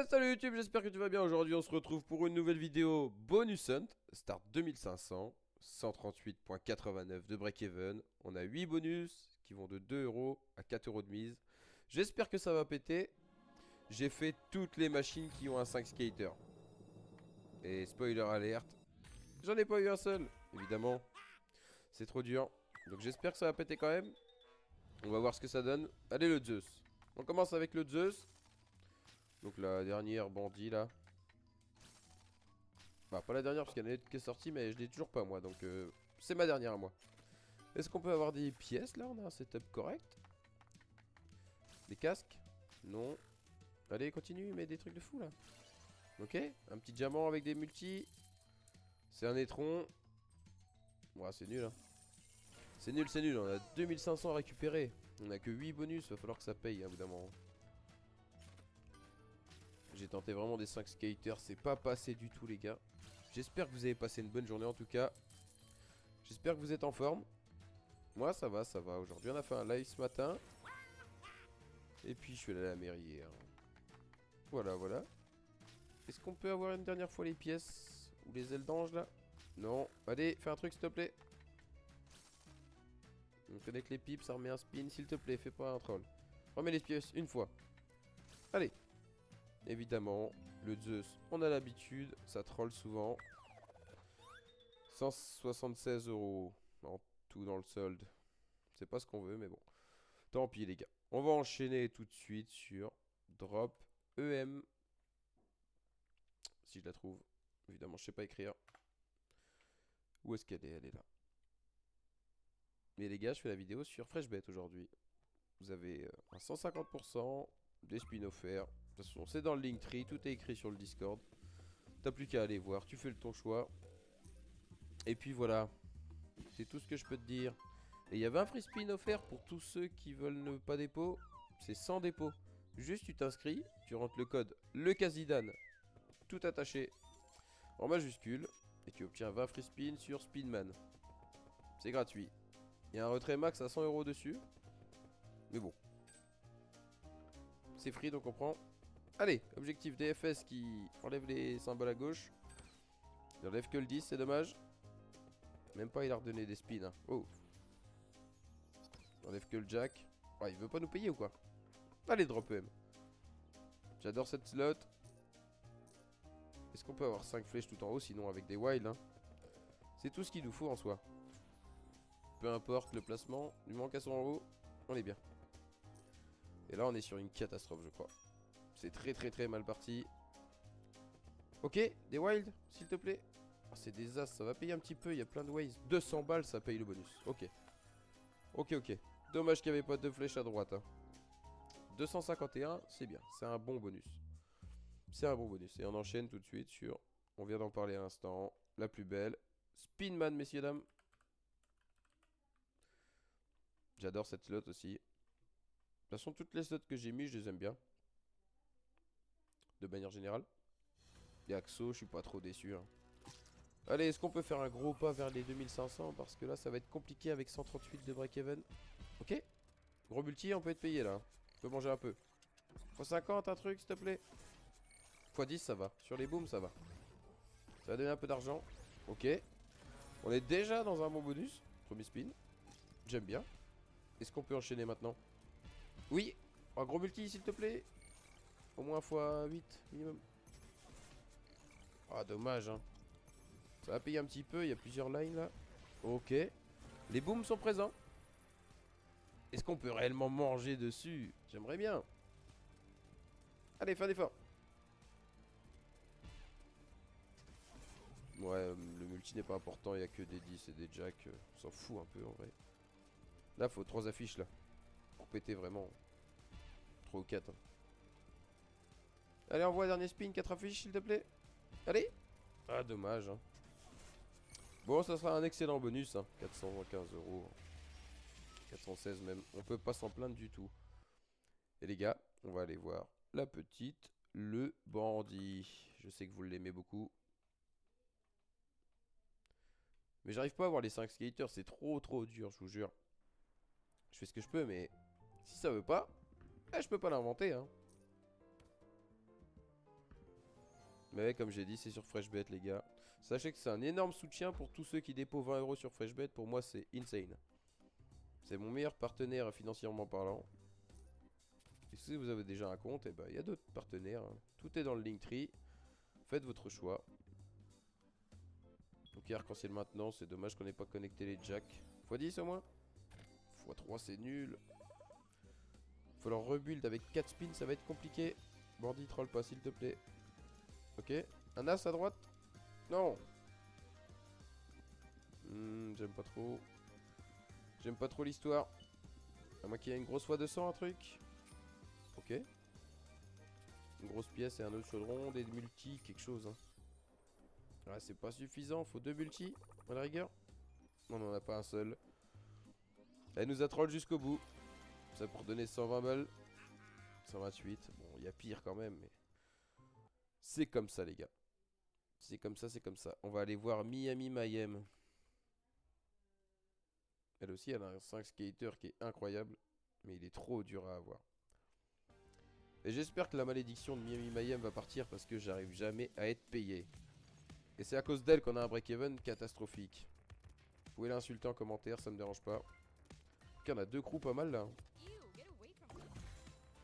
Salut YouTube, j'espère que tu vas bien. Aujourd'hui, on se retrouve pour une nouvelle vidéo Bonus Hunt. Start 2500, 138,89 de break-even. On a 8 bonus qui vont de 2 euros à 4 euros de mise. J'espère que ça va péter. J'ai fait toutes les machines qui ont un 5 skater. Et spoiler alerte, j'en ai pas eu un seul, évidemment. C'est trop dur. Donc j'espère que ça va péter quand même. On va voir ce que ça donne. Allez, le Zeus. On commence avec le Zeus. Donc la dernière bandit là. Bah pas la dernière parce qu'il y en a une qui est sortie, mais je l'ai toujours pas moi, donc c'est ma dernière à moi. Est-ce qu'on peut avoir des pièces là? On a un setup correct. Des casques? Non. Allez, continue, mais des trucs de fou là. Ok, un petit diamant avec des multis. C'est un étron. Ouais, c'est nul hein. C'est nul, c'est nul, on a 2500 à récupérer. On a que 8 bonus, va falloir que ça paye hein, au bout d'un moment. J'ai tenté vraiment des 5 skaters, c'est pas passé du tout les gars. J'espère que vous avez passé une bonne journée en tout cas. J'espère que vous êtes en forme. Moi ça va, ça va. Aujourd'hui on a fait un live ce matin. Et puis je suis allé à la mairie hier. Voilà, voilà. Est-ce qu'on peut avoir une dernière fois les pièces? Ou les ailes d'ange là? Non. Allez, fais un truc s'il te plaît. On connecte les pipes, ça remet un spin. S'il te plaît, fais pas un troll. Remets les pièces une fois. Allez. Évidemment, le Zeus, on a l'habitude. Ça troll souvent. 176 euros en tout dans le solde. C'est pas ce qu'on veut, mais bon. Tant pis, les gars. On va enchaîner tout de suite sur Drop EM. Si je la trouve. Évidemment, je sais pas écrire. Où est-ce qu'elle est? Elle est là. Mais les gars, je fais la vidéo sur FreshBet aujourd'hui. Vous avez un 150%, des spins offerts. De toute façon, c'est dans le Linktree. Tout est écrit sur le Discord. T'as plus qu'à aller voir. Tu fais ton choix. Et puis voilà. C'est tout ce que je peux te dire. Et il y avait un free spin offert pour tous ceux qui veulent ne pas dépôt. C'est sans dépôt. Juste tu t'inscris, tu rentres le code LECASIDAN, tout attaché, en majuscule. Et tu obtiens 20 free spins sur Spinman. C'est gratuit. Il y a un retrait max à 100 euros dessus. Mais bon. C'est free donc on prend. Allez, objectif DFS qui enlève les symboles à gauche. Il enlève que le 10, c'est dommage. Même pas il a redonné des spins. Hein. Oh. Il enlève que le jack. Ouais, il veut pas nous payer ou quoi? Allez, drop M. J'adore cette slot. Est-ce qu'on peut avoir 5 flèches tout en haut? Sinon avec des wilds hein. C'est tout ce qu'il nous faut en soi. Peu importe le placement. Du moment qu'elles sont en haut, on est bien. Et là on est sur une catastrophe je crois. C'est très très très mal parti. Ok, des wilds s'il te plaît. Oh, c'est des as, ça va payer un petit peu. Il y a plein de ways. 200 balles ça paye le bonus. Ok. Ok, ok. Dommage qu'il n'y avait pas de flèches à droite hein. 251, c'est bien. C'est un bon bonus. C'est un bon bonus. Et on enchaîne tout de suite sur, on vient d'en parler à l'instant, la plus belle, Spinman, messieurs dames. J'adore cette slot aussi. De toute façon, toutes les slots que j'ai mis, je les aime bien. De manière générale. Et Axo, je suis pas trop déçu. Hein. Allez, est-ce qu'on peut faire un gros pas vers les 2500? Parce que là, ça va être compliqué avec 138 de break-even. Ok. Gros multi, on peut être payé là. On peut manger un peu. x50, un truc, s'il te plaît. x10, ça va. Sur les booms, ça va. Ça va donner un peu d'argent. Ok. On est déjà dans un bon bonus. Premier spin. J'aime bien. Est-ce qu'on peut enchaîner maintenant? Oui. Un gros multi, s'il te plaît. Au moins x8 minimum. Ah, dommage, hein. Ça va payer un petit peu. Il y a plusieurs lines là. Ok. Les booms sont présents. Est-ce qu'on peut réellement manger dessus? J'aimerais bien. Allez, fin d'effort. Ouais, le multi n'est pas important, il n'y a que des 10 et des jacks. On s'en fout un peu en vrai. Là, faut 3 affiches là. Pour péter vraiment. 3 ou 4. Hein. Allez, envoie dernier spin, 4 affiches s'il te plaît. Allez. Ah, dommage. Hein. Bon, ça sera un excellent bonus. Hein. 415 euros. 416 même. On peut pas s'en plaindre du tout. Et les gars, on va aller voir la petite, le bandit. Je sais que vous l'aimez beaucoup. Mais j'arrive pas à avoir les 5 skaters, c'est trop trop dur, je vous jure. Je fais ce que je peux, mais si ça veut pas, je peux pas l'inventer. Hein. Mais comme j'ai dit, c'est sur FreshBet, les gars. Sachez que c'est un énorme soutien pour tous ceux qui déposent 20 € sur FreshBet. Pour moi, c'est insane. C'est mon meilleur partenaire financièrement parlant. Et si vous avez déjà un compte, eh ben, il y a d'autres partenaires. Hein. Tout est dans le Linktree. Faites votre choix. Ok, arc-en-ciel maintenant. C'est dommage qu'on n'ait pas connecté les jacks. x10 au moins. x3, c'est nul. Faut leur rebuild avec 4 spins, ça va être compliqué. Bandit, troll pas, s'il te plaît. Ok. Un as à droite. Non. J'aime pas trop. J'aime pas trop l'histoire. À moins qu'il y ait une grosse x200, un truc. Ok. Une grosse pièce et un autre chaudron, des multi, quelque chose. Hein. Ouais, c'est pas suffisant, faut 2 multi, à la rigueur. On en a pas un seul. Elle nous a troll jusqu'au bout. Ça pour donner 120 balles. 128. Bon, il y a pire quand même, mais... C'est comme ça, les gars. C'est comme ça, c'est comme ça. On va aller voir Miami Mayhem. Elle aussi, elle a un 5 skater qui est incroyable. Mais il est trop dur à avoir. Et j'espère que la malédiction de Miami Mayhem va partir parce que j'arrive jamais à être payé. Et c'est à cause d'elle qu'on a un break-even catastrophique. Vous pouvez l'insulter en commentaire, ça me dérange pas. Ok, on a 2 crews pas mal là.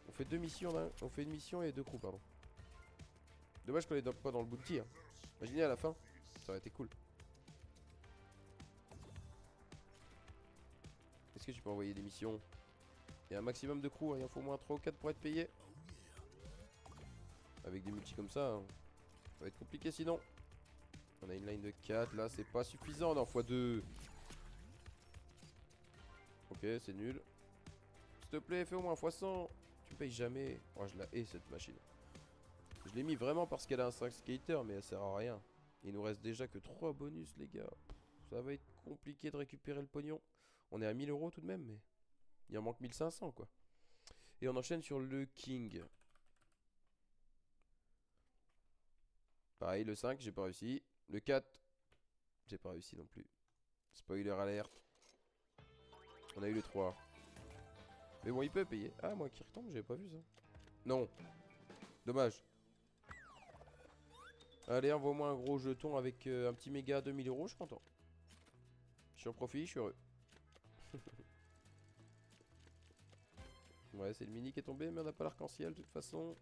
On fait 2 missions là. On fait une mission et 2 crews, pardon. Dommage qu'on est pas dans le bounty. Hein. Imaginez à la fin, ça aurait été cool. Est-ce que tu peux envoyer des missions? Il y a un maximum de crews, hein. Il en faut au moins 3 ou 4 pour être payé. Avec des multis comme ça, hein. Ça va être compliqué sinon. On a une line de 4, là c'est pas suffisant, on est en x2. Ok, c'est nul. S'il te plaît, fais au moins x100. Tu me payes jamais. Oh, je la hais cette machine. Je l'ai mis vraiment parce qu'elle a un 5 skater, mais elle sert à rien. Il nous reste déjà que 3 bonus, les gars. Ça va être compliqué de récupérer le pognon. On est à 1000 € tout de même, mais il en manque 1500 quoi. Et on enchaîne sur le King. Pareil, le 5, j'ai pas réussi. Le 4, j'ai pas réussi non plus. Spoiler alerte. On a eu le 3. Mais bon, il peut payer. Ah, moi qui retombe, j'avais pas vu ça. Non. Dommage. Allez, envoie-moi un gros jeton avec un petit méga à 2000 €, je suis content. Je suis en profit, je suis heureux. Ouais, c'est le mini qui est tombé, mais on n'a pas l'arc-en-ciel de toute façon.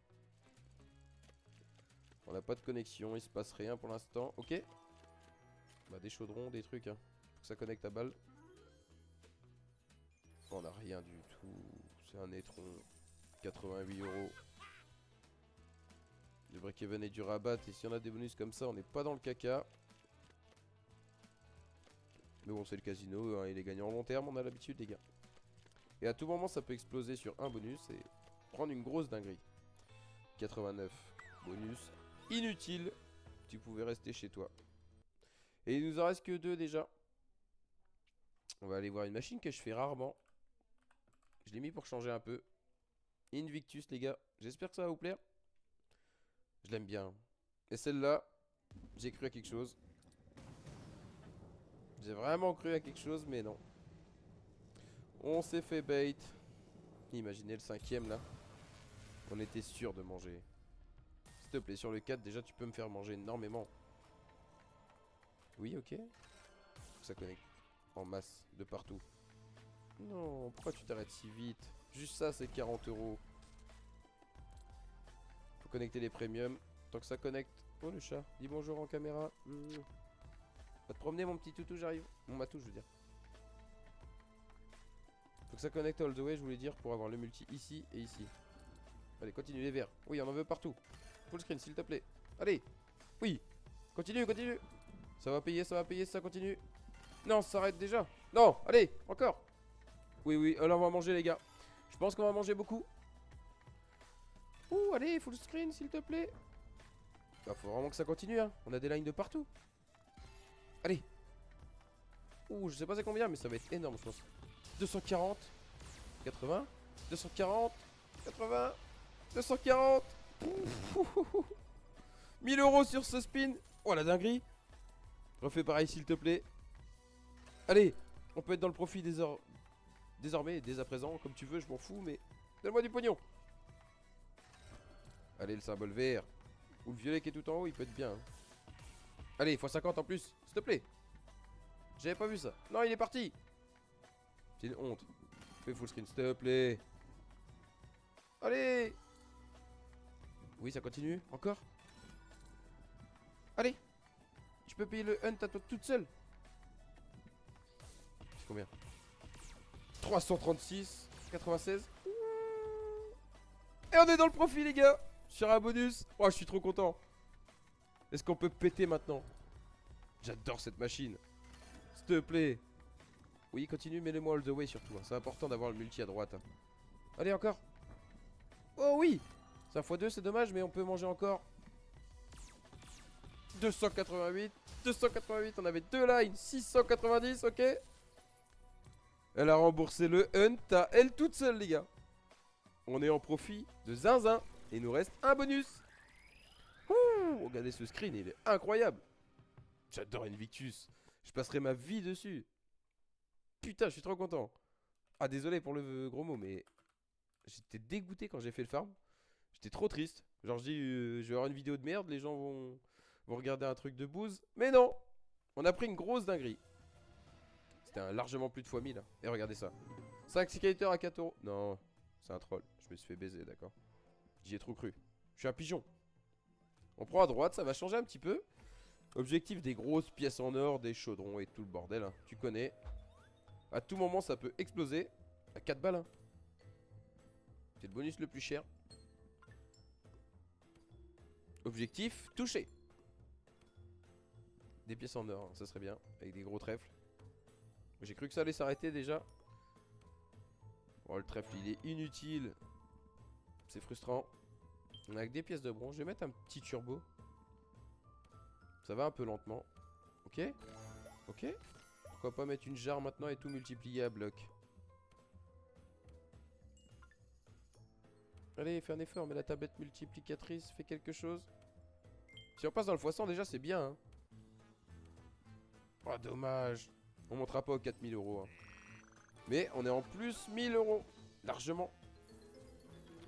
On n'a pas de connexion, il se passe rien pour l'instant. Ok. Bah, des chaudrons, des trucs. Hein. Faut que ça connecte à balle. On n'a rien du tout. C'est un étron. 88 €. Le break-even est dur à battre. Et si on a des bonus comme ça, on n'est pas dans le caca. Mais bon, c'est le casino. Hein, il est gagnant en long terme, on a l'habitude, les gars. Et à tout moment, ça peut exploser sur un bonus et prendre une grosse dinguerie. 89. Bonus inutile. Tu pouvais rester chez toi. Et il nous en reste que 2 déjà. On va aller voir une machine que je fais rarement. Je l'ai mis pour changer un peu. Invictus, les gars. J'espère que ça va vous plaire. Je l'aime bien. Et celle-là, j'ai cru à quelque chose. J'ai vraiment cru à quelque chose, mais non. On s'est fait bait. Imaginez le 5ème là. On était sûr de manger. S'il te plaît, sur le 4, déjà tu peux me faire manger énormément. Oui, ok. Ça connecte en masse de partout. Non, pourquoi tu t'arrêtes si vite? Juste ça, c'est 40 €. Faut connecter les premiums. Tant que ça connecte. Oh le chat, dis bonjour en caméra. Va te promener mon petit toutou, j'arrive. Mon matou, je veux dire. Faut que ça connecte all the way, je voulais dire, pour avoir le multi ici et ici. Allez, continue les verts. Oui, on en veut partout. Full screen, s'il te plaît. Allez. Oui. Continue, continue. Ça va payer, ça continue. Non, ça s'arrête déjà. Non, allez, encore. Oui, oui, alors on va manger, les gars. Je pense qu'on va manger beaucoup. Ouh, allez, full screen, s'il te plaît. Bah, faut vraiment que ça continue, hein. On a des lines de partout. Allez. Ouh, je sais pas c'est combien, mais ça va être énorme, je pense. 240. 80. 240. 80. 240. 1000 € sur ce spin. Oh, la dinguerie. Refais pareil, s'il te plaît. Allez, on peut être dans le profit désormais, dès à présent, comme tu veux, je m'en fous, mais donne-moi du pognon. Allez, le symbole vert. Ou le violet qui est tout en haut, il peut être bien. Hein. Allez, x50 en plus, s'il te plaît. J'avais pas vu ça. Non, il est parti. C'est une honte. Fais full screen, s'il te plaît. Allez. Oui, ça continue. Encore. Allez. Tu peux payer le hunt à toi toute seule. C'est combien? 336, 96. Et on est dans le profit, les gars. Sur un bonus. Oh, je suis trop content. Est-ce qu'on peut péter maintenant? J'adore cette machine. S'il te plaît. Oui, continue, mets-le-moi all the way surtout. Hein. C'est important d'avoir le multi à droite. Hein. Allez, encore. Oh oui. C'est un x2, c'est dommage, mais on peut manger encore. 288. 288, on avait deux lines. 690, ok. Elle a remboursé le hunt à elle toute seule, les gars. On est en profit de zinzin. Et il nous reste un bonus. Ouh, regardez ce screen, il est incroyable. J'adore Invictus. Je passerai ma vie dessus. Putain, je suis trop content. Ah, désolé pour le gros mot, mais j'étais dégoûté quand j'ai fait le farm. J'étais trop triste. Genre, je dis, je vais avoir une vidéo de merde, les gens vont regarder un truc de bouse. Mais non, on a pris une grosse dinguerie. C'était largement plus de fois 1000. Hein. Et regardez ça. 5 cicalateurs à 4 euros. Non, c'est un troll. Je me suis fait baiser, d'accord. J'y ai trop cru. Je suis un pigeon. On prend à droite, ça va changer un petit peu. Objectif des grosses pièces en or, des chaudrons et tout le bordel. Hein. Tu connais. À tout moment, ça peut exploser. À 4 balles. Hein. C'est le bonus le plus cher. Objectif touché. Des pièces en or, hein, ça serait bien. Avec des gros trèfles. J'ai cru que ça allait s'arrêter déjà. Oh, le trèfle, il est inutile. C'est frustrant. On a que des pièces de bronze. Je vais mettre un petit turbo. Ça va un peu lentement. Ok. Ok. Pourquoi pas mettre une jarre maintenant et tout multiplier à bloc. Allez, fais un effort. Mais la tablette multiplicatrice fait quelque chose. Si on passe dans le x100 déjà, c'est bien. Hein. Oh, dommage. On montera pas aux 4000 euros. Hein. Mais on est en plus 1000 euros. Largement.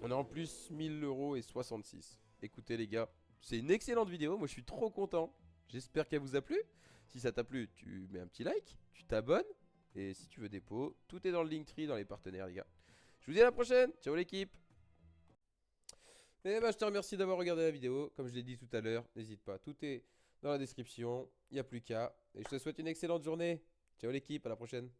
On est en plus 1000 euros et 66. Écoutez les gars, c'est une excellente vidéo. Moi je suis trop content. J'espère qu'elle vous a plu. Si ça t'a plu, tu mets un petit like. Tu t'abonnes. Et si tu veux des pots, tout est dans le Linktree, dans les partenaires les gars. Je vous dis à la prochaine. Ciao l'équipe. Et bah je te remercie d'avoir regardé la vidéo. Comme je l'ai dit tout à l'heure, n'hésite pas. Tout est dans la description. Il n'y a plus qu'à. Et je te souhaite une excellente journée. Ciao l'équipe, à la prochaine.